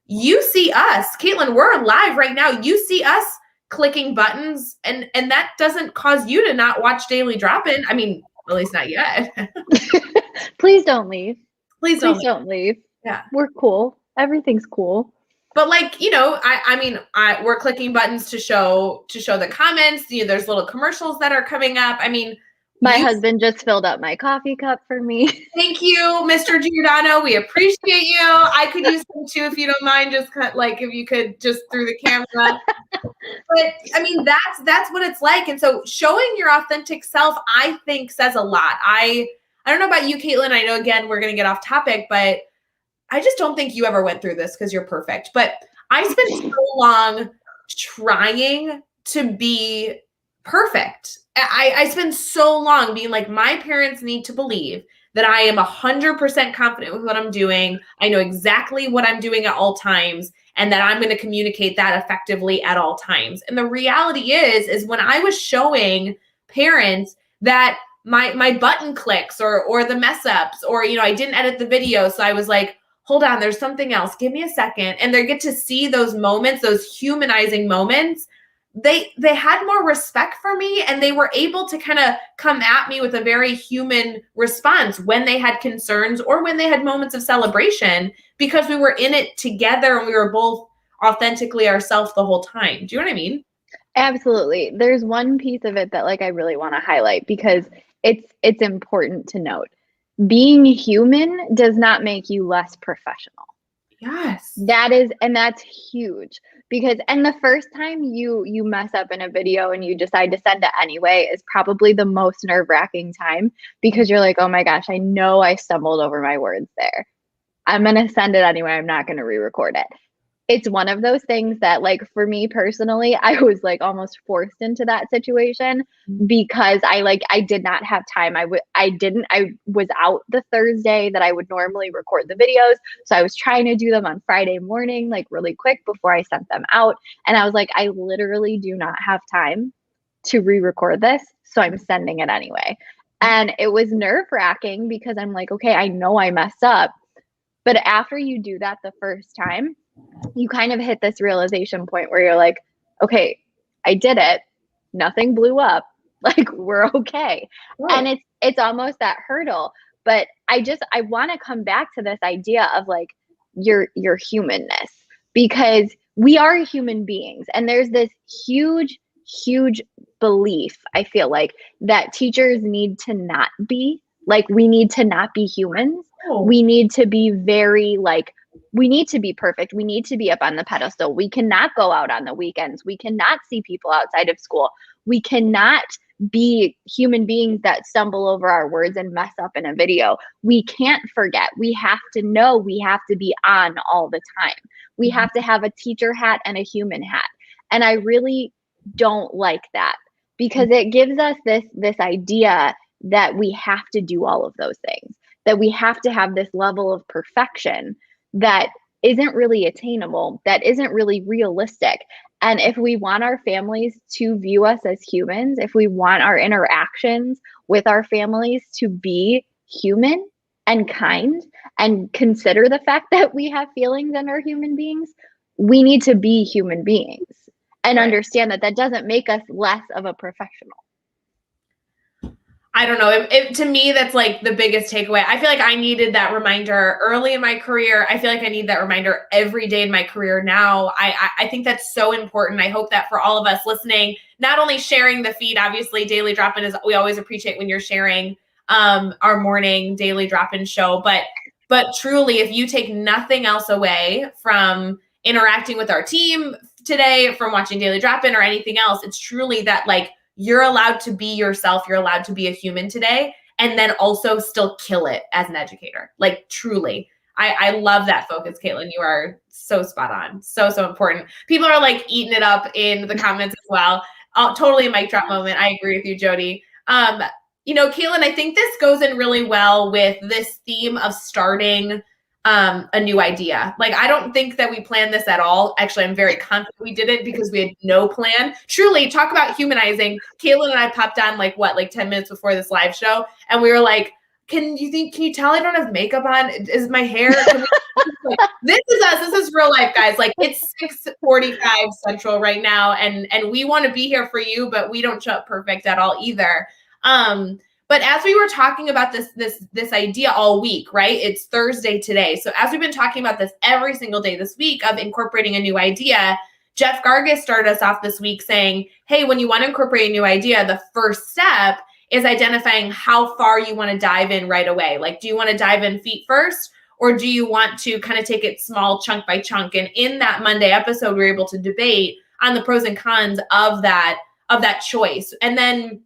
you see us, Caitlin, we're live right now. You see us clicking buttons and that doesn't cause you to not watch Daily Drop-In. I mean, at least not yet. Please don't leave. Please don't leave. Yeah. We're cool. Everything's cool. But like, you know, I mean, we're clicking buttons to show the comments. You know, there's little commercials that are coming up. I mean, my husband just filled up my coffee cup for me. Thank you, Mr. Giordano. We appreciate you. I could use some too if you don't mind. Just like if you could just through the camera. But I mean, that's what it's like. And so showing your authentic self, I think, says a lot. I don't know about you, Caitlin. I know again we're gonna get off topic, but I just don't think you ever went through this because you're perfect. But I spent so long trying to be perfect. I spent so long being like, my parents need to believe that I am 100% confident with what I'm doing. I know exactly what I'm doing at all times and that I'm going to communicate that effectively at all times. And the reality is when I was showing parents that my button clicks or the mess ups or, you know, I didn't edit the video. So I was like, hold on, there's something else. Give me a second. And they get to see those moments, those humanizing moments. They had more respect for me and they were able to kind of come at me with a very human response when they had concerns or when they had moments of celebration because we were in it together and we were both authentically ourselves the whole time. Do you know what I mean? Absolutely. There's one piece of it that like I really want to highlight because it's important to note. Being human does not make you less professional. Yes. That's huge because, and the first time you mess up in a video and you decide to send it anyway is probably the most nerve-wracking time because you're like, oh my gosh, I know I stumbled over my words there. I'm going to send it anyway. I'm not going to re-record it. It's one of those things that like for me personally, I was like almost forced into that situation because I did not have time. I was out the Thursday that I would normally record the videos. So I was trying to do them on Friday morning, like really quick before I sent them out. And I was like, I literally do not have time to re-record this. So I'm sending it anyway. And it was nerve-wracking because I'm like, okay, I know I messed up. But after you do that the first time, you kind of hit this realization point where you're like, okay, I did it. Nothing blew up. Like we're okay. Right. And it's almost that hurdle. But I want to come back to this idea of like your humanness because we are human beings. And there's this huge belief, I feel like, that teachers need to not be. Like we need to not be humans. Oh. We need to be very like, we need to be perfect. We need to be up on the pedestal. We cannot go out on the weekends. We cannot see people outside of school. We cannot be human beings that stumble over our words and mess up in a video. We can't forget. We have to know we have to be on all the time. We have to have a teacher hat and a human hat. And I really don't like that because it gives us this idea that we have to do all of those things, that we have to have this level of perfection that isn't really attainable, that isn't really realistic. And if we want our families to view us as humans, if we want our interactions with our families to be human and kind and consider the fact that we have feelings and are human beings, we need to be human beings and understand that that doesn't make us less of a professional. I don't know. To me, that's like the biggest takeaway. I feel like I needed that reminder early in my career. I feel like I need that reminder every day in my career now. I think that's so important. I hope that for all of us listening, not only sharing the feed, obviously Daily Drop-In is, we always appreciate when you're sharing our morning Daily Drop-In show, but truly, if you take nothing else away from interacting with our team today, from watching Daily Drop-In or anything else, it's truly that like, you're allowed to be yourself. You're allowed to be a human today, and then also still kill it as an educator. Like truly, I love that focus, Caitlin. You are so spot on. So important. People are like eating it up in the comments as well. Totally a mic drop moment. I agree with you, Jody. Caitlin, I think this goes in really well with this theme of starting a new idea. Like, I don't think that we planned this at all. Actually, I'm very confident we did it because we had no plan. Truly, talk about humanizing. Caitlin and I popped on like 10 minutes before this live show, and we were like, can you tell I don't have makeup on? Is my hair? Like, this is us. This is real life, guys. Like, it's 6:45 Central right now, and we want to be here for you, but we don't show up perfect at all either. But as we were talking about this idea all week, right? It's Thursday today. So as we've been talking about this every single day this week of incorporating a new idea, Jeff Gargas started us off this week saying, hey, when you want to incorporate a new idea, the first step is identifying how far you want to dive in right away. Like, do you want to dive in feet first, or do you want to kind of take it small chunk by chunk? And in that Monday episode, we were able to debate on the pros and cons of that choice. And then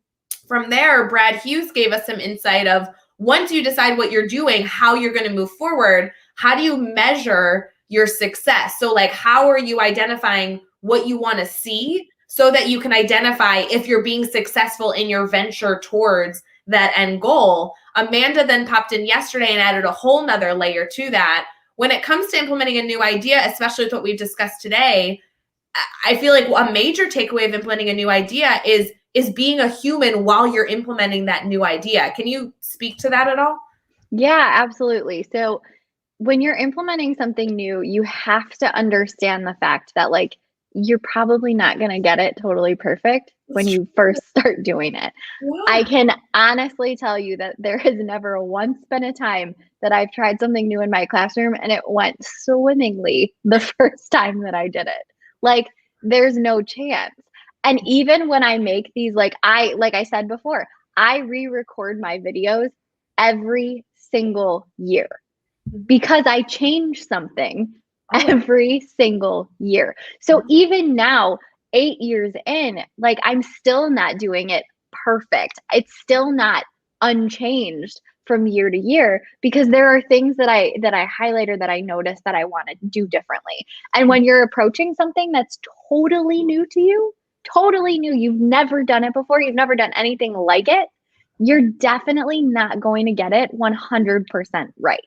from there, Brad Hughes gave us some insight of, once you decide what you're doing, how you're going to move forward, how do you measure your success? So like, how are you identifying what you want to see so that you can identify if you're being successful in your venture towards that end goal? Amanda then popped in yesterday and added a whole nother layer to that. When it comes to implementing a new idea, especially with what we've discussed today, I feel like a major takeaway of implementing a new idea is being a human while you're implementing that new idea. Can you speak to that at all? Yeah, absolutely. So when you're implementing something new, you have to understand the fact that like, you're probably not going to get it totally perfect when you first start doing it. Yeah. I can honestly tell you that there has never once been a time that I've tried something new in my classroom and it went swimmingly the first time that I did it. Like, there's no chance. And even when I make these, like I said before, I re-record my videos every single year because I change something every single year. So even now, 8 years in, like, I'm still not doing it perfect. It's still not unchanged from year to year because there are things that I highlight or that I notice that I want to do differently. And when you're approaching something that's totally new to you, totally new, you've never done it before, you've never done anything like it, you're definitely not going to get it 100% right.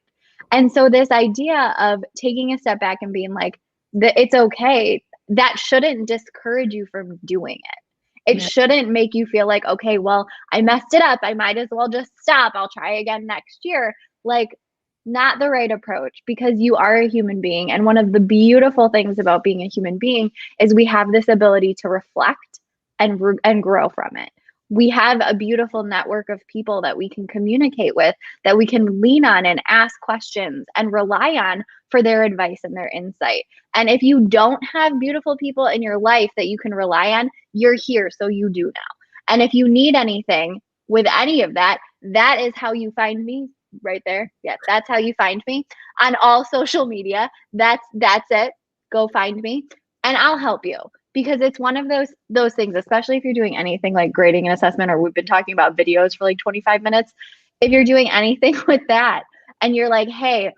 And so this idea of taking a step back and being like, it's okay, that shouldn't discourage you from doing it. It shouldn't make you feel like, okay, well, I messed it up, I might as well just stop, I'll try again next year. Like, not the right approach, because you are a human being. And one of the beautiful things about being a human being is we have this ability to reflect and grow from it. We have a beautiful network of people that we can communicate with, that we can lean on and ask questions and rely on for their advice and their insight. And if you don't have beautiful people in your life that you can rely on, you're here, so you do now. And if you need anything with any of that, that is how you find me. Right there. Yeah, that's how you find me on all social media. That's it. Go find me and I'll help you, because it's one of those things, especially if you're doing anything like grading and assessment, or we've been talking about videos for like 25 minutes. If you're doing anything with that and you're like, hey,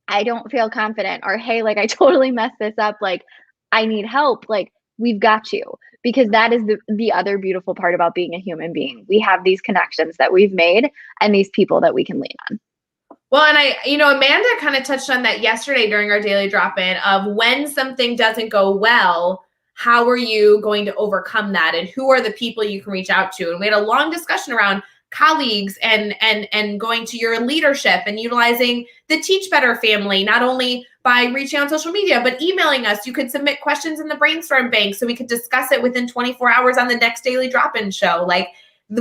I don't feel confident, or hey, like I totally messed this up, like I need help, like we've got you. Because that is the other beautiful part about being a human being. We have these connections that we've made and these people that we can lean on. Well, and Amanda kind of touched on that yesterday during our daily drop-in of when something doesn't go well, how are you going to overcome that? And who are the people you can reach out to? And we had a long discussion around colleagues and going to your leadership and utilizing the Teach Better family, not only by reaching out on social media, but emailing us. You could submit questions in the Brainstorm Bank so we could discuss it within 24 hours on the next daily drop-in show. Like,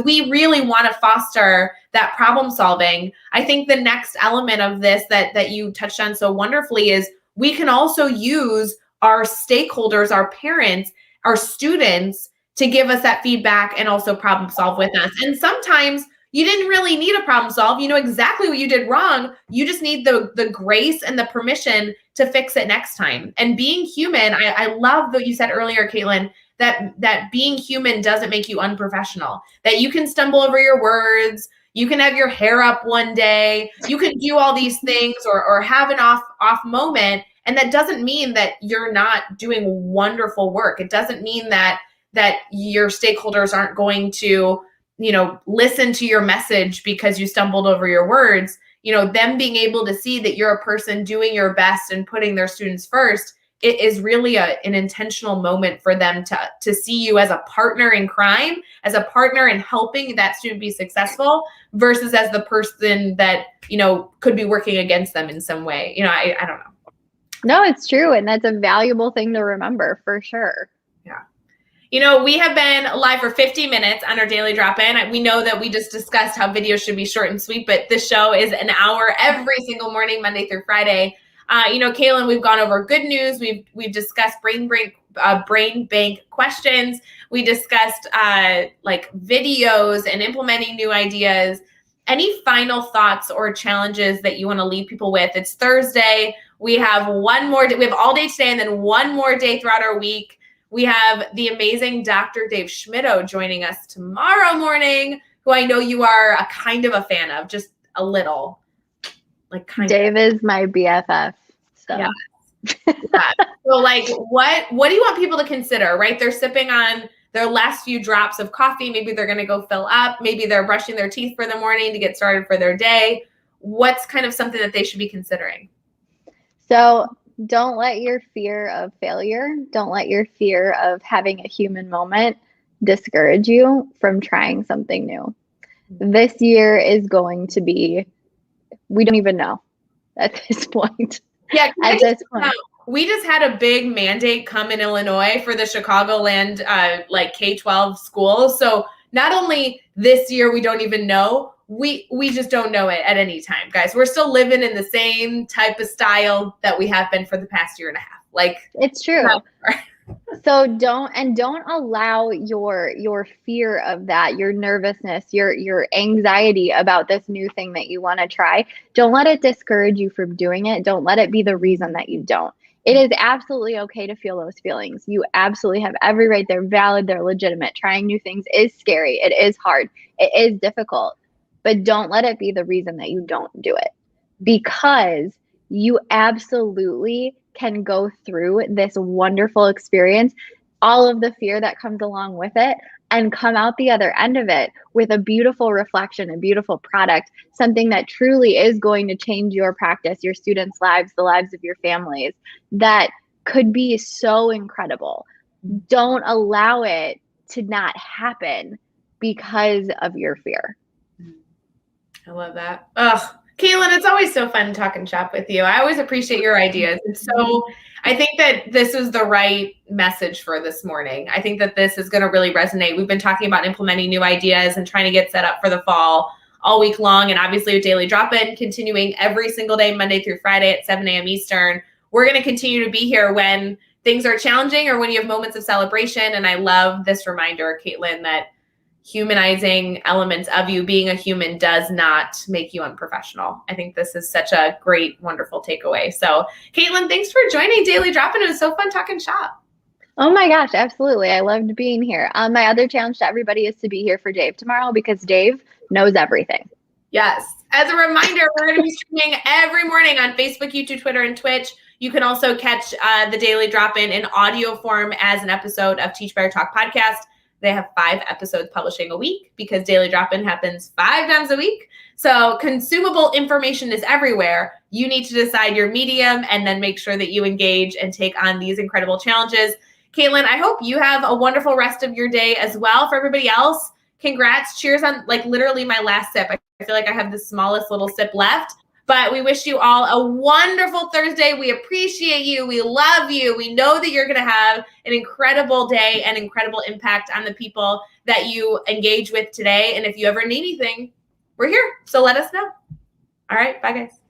we really want to foster that problem solving. I think the next element of this that you touched on so wonderfully is we can also use our stakeholders, our parents, our students to give us that feedback and also problem solve with us. And sometimes you didn't really need a problem solve. You know exactly what you did wrong. You just need the grace and the permission to fix it next time. And being human, I love what you said earlier, Caitlin, that being human doesn't make you unprofessional, that you can stumble over your words, you can have your hair up one day, you can do all these things or have an off moment. And that doesn't mean that you're not doing wonderful work. It doesn't mean that your stakeholders aren't going to, listen to your message because you stumbled over your words. Them being able to see that you're a person doing your best and putting their students first, it is really an intentional moment for them to see you as a partner in crime, as a partner in helping that student be successful, versus as the person that, could be working against them in some way. I don't know. No, it's true. And that's a valuable thing to remember for sure. Yeah. We have been live for 50 minutes on our daily drop-in. We know that we just discussed how videos should be short and sweet, but this show is an hour every single morning, Monday through Friday. Caitlin, we've gone over good news. We've discussed brain bank questions. We discussed videos and implementing new ideas. Any final thoughts or challenges that you want to leave people with? It's Thursday. We have one more day. We have all day today and then one more day throughout our week. We have the amazing Dr. Dave Schmittou joining us tomorrow morning, who I know you are a kind of a fan of, just a little. Dave is my BFF. So. Yeah. Yeah. So what do you want people to consider, right? They're sipping on their last few drops of coffee. Maybe they're going to go fill up. Maybe they're brushing their teeth for the morning to get started for their day. What's kind of something that they should be considering? So don't let your fear of failure, don't let your fear of having a human moment discourage you from trying something new. This year is going to be, we don't even know at this point. Yeah, we just had a big mandate come in Illinois for the Chicagoland K-12 schools. So not only this year we don't even know, we just don't know it at any time, guys. We're still living in the same type of style that we have been for the past year and a half. It's true. So don't allow your fear of that, your nervousness, your anxiety about this new thing that you want to try. Don't let it discourage you from doing it. Don't let it be the reason that you don't. It is absolutely okay to feel those feelings. You absolutely have every right. They're valid. They're legitimate. Trying new things is scary. It is hard. It is difficult. But don't let it be the reason that you don't do it, because you absolutely can go through this wonderful experience, all of the fear that comes along with it, and come out the other end of it with a beautiful reflection, a beautiful product, something that truly is going to change your practice, your students' lives, the lives of your families, that could be so incredible. Don't allow it to not happen because of your fear. I love that. Ugh. Caitlin, it's always so fun talking shop with you. I always appreciate your ideas. And so I think that this is the right message for this morning. I think that this is going to really resonate. We've been talking about implementing new ideas and trying to get set up for the fall all week long. And obviously with Daily Drop-In continuing every single day, Monday through Friday at 7 a.m. Eastern. We're going to continue to be here when things are challenging or when you have moments of celebration. And I love this reminder, Caitlin, that humanizing elements of you being a human does not make you unprofessional. I think this is such a great, wonderful takeaway. So Caitlin, thanks for joining Daily Drop-In. It was so fun talking shop. Oh my gosh, absolutely. I loved being here. My other challenge to everybody is to be here for Dave tomorrow, because Dave knows everything. Yes. As a reminder, we're going to be streaming every morning on Facebook, YouTube, Twitter, and Twitch. You can also catch the Daily Drop-In in audio form as an episode of Teach Better Talk podcast. They have 5 episodes publishing a week because Daily Drop-In happens 5 times a week. So consumable information is everywhere. You need to decide your medium and then make sure that you engage and take on these incredible challenges. Caitlin, I hope you have a wonderful rest of your day as well. For everybody else, congrats. Cheers on literally my last sip. I feel like I have the smallest little sip left. But we wish you all a wonderful Thursday. We appreciate you. We love you. We know that you're going to have an incredible day and incredible impact on the people that you engage with today. And if you ever need anything, we're here. So let us know. All right. Bye, guys.